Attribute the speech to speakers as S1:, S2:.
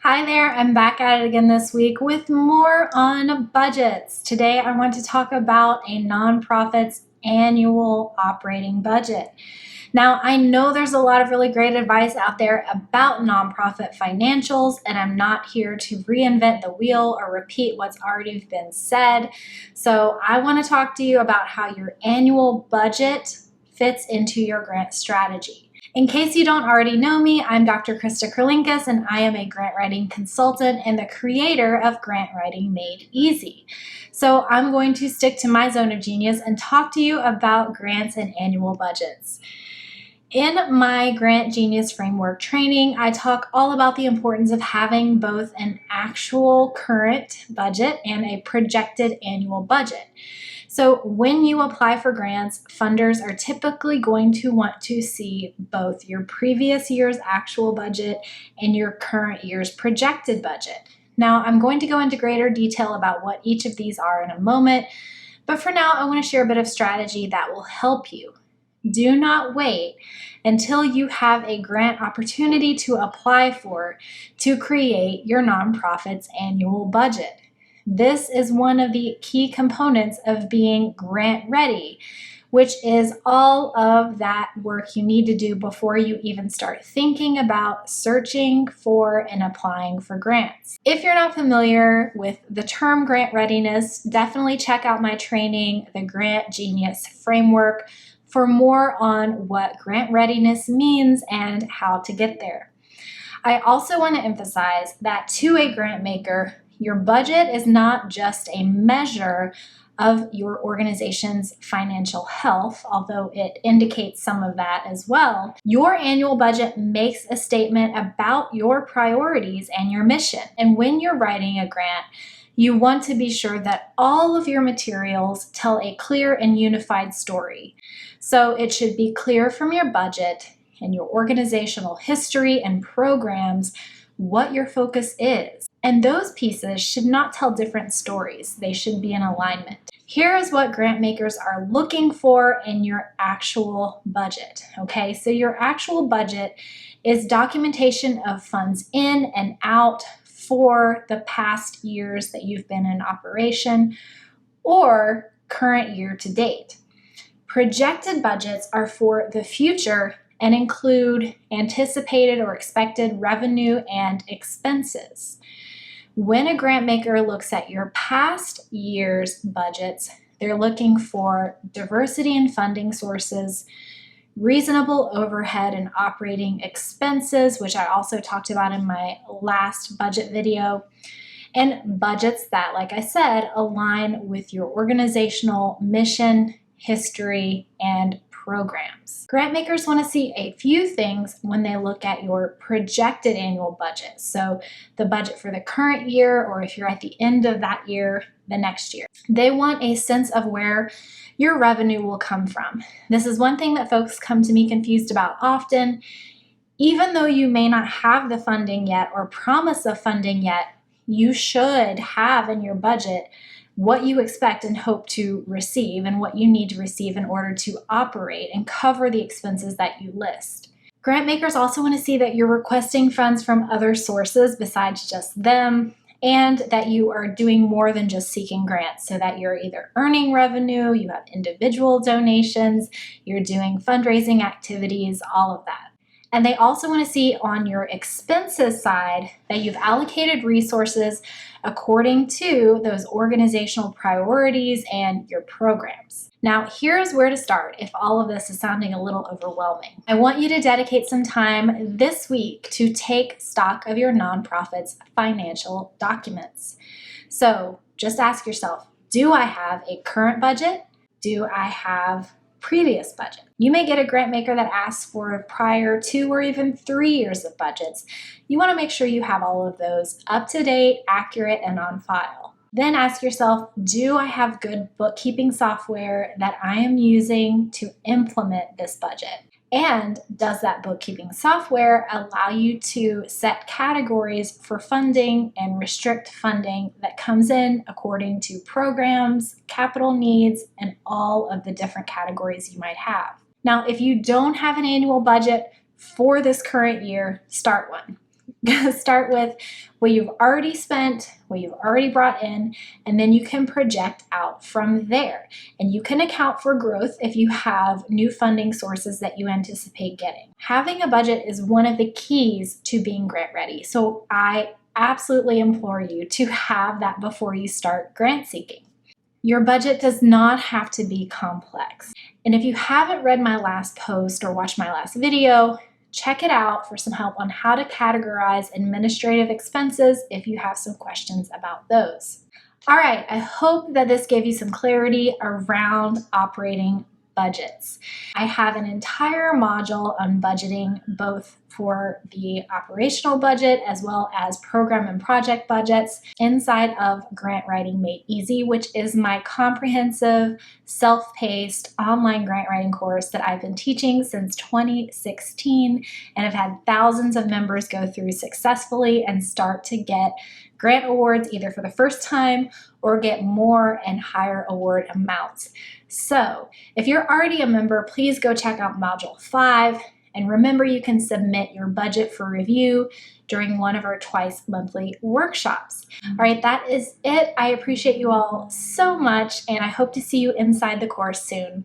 S1: Hi there, I'm back at it again this week with more on budgets. Today I want to talk about a nonprofit's annual operating budget. Now, I know there's a lot of really great advice out there about nonprofit financials, and I'm not here to reinvent the wheel or repeat what's already been said. So I want to talk to you about how your annual budget fits into your grant strategy. In case you don't already know me, I'm Dr. Krista Kerlinkus, and I am a grant writing consultant and the creator of Grant Writing Made Easy. So I'm going to stick to my zone of genius and talk to you about grants and annual budgets. In my Grant Genius Framework training, I talk all about the importance of having both an actual current budget and a projected annual budget. So when you apply for grants, funders are typically going to want to see both your previous year's actual budget and your current year's projected budget. Now, I'm going to go into greater detail about what each of these are in a moment, but for now, I want to share a bit of strategy that will help you. Do not wait until you have a grant opportunity to apply for to create your nonprofit's annual budget. This is one of the key components of being grant ready, which is all of that work you need to do before you even start thinking about searching for and applying for grants. If you're not familiar with the term grant readiness, definitely check out my training, the Grant Genius Framework, for more on what grant readiness means and how to get there. I also want to emphasize that to a grant maker, your budget is not just a measure of your organization's financial health, although it indicates some of that as well. Your annual budget makes a statement about your priorities and your mission. And when you're writing a grant, you want to be sure that all of your materials tell a clear and unified story. So it should be clear from your budget and your organizational history and programs what your focus is. And those pieces should not tell different stories. They should be in alignment. Here is what grant makers are looking for in your actual budget. Okay, so your actual budget is documentation of funds in and out for the past years that you've been in operation or current year to date. Projected budgets are for the future and include anticipated or expected revenue and expenses. When a grant maker looks at your past year's budgets, they're looking for diversity in funding sources, reasonable overhead and operating expenses, which I also talked about in my last budget video, and budgets that, like I said, align with your organizational mission, history, and programs. Grant makers want to see a few things when they look at your projected annual budget. So the budget for the current year, or if you're at the end of that year, the next year. They want a sense of where your revenue will come from. This is one thing that folks come to me confused about often. Even though you may not have the funding yet or promise of funding yet, you should have in your budget what you expect and hope to receive and what you need to receive in order to operate and cover the expenses that you list. Grant makers also want to see that you're requesting funds from other sources besides just them, and that you are doing more than just seeking grants, so that you're either earning revenue, you have individual donations, you're doing fundraising activities, all of that. And they also want to see on your expenses side that you've allocated resources according to those organizational priorities and your programs. Now, here's where to start if all of this is sounding a little overwhelming. I want you to dedicate some time this week to take stock of your nonprofit's financial documents. So just ask yourself, do I have a current budget? Do I have previous budget? You may get a grant maker that asks for prior 2 or even 3 years of budgets. You want to make sure you have all of those up to date, accurate, and on file. Then ask yourself, do I have good bookkeeping software that I am using to implement this budget? And does that bookkeeping software allow you to set categories for funding and restrict funding that comes in according to programs, capital needs, and all of the different categories you might have? Now, if you don't have an annual budget for this current year, start one. Start with what you've already spent, what you've already brought in, and then you can project out from there. And you can account for growth if you have new funding sources that you anticipate getting. Having a budget is one of the keys to being grant ready. So I absolutely implore you to have that before you start grant seeking. Your budget does not have to be complex. And if you haven't read my last post or watched my last video, check it out for some help on how to categorize administrative expenses if you have some questions about those. All right, I hope that this gave you some clarity around operating budgets. I have an entire module on budgeting, both for the operational budget as well as program and project budgets inside of Grant Writing Made Easy, which is my comprehensive, self-paced online grant writing course that I've been teaching since 2016 and have had thousands of members go through successfully and start to get grant awards either for the first time or get more and higher award amounts. So if you're already a member, please go check out Module 5. And remember, you can submit your budget for review during one of our twice monthly workshops. All right, that is it. I appreciate you all so much, and I hope to see you inside the course soon.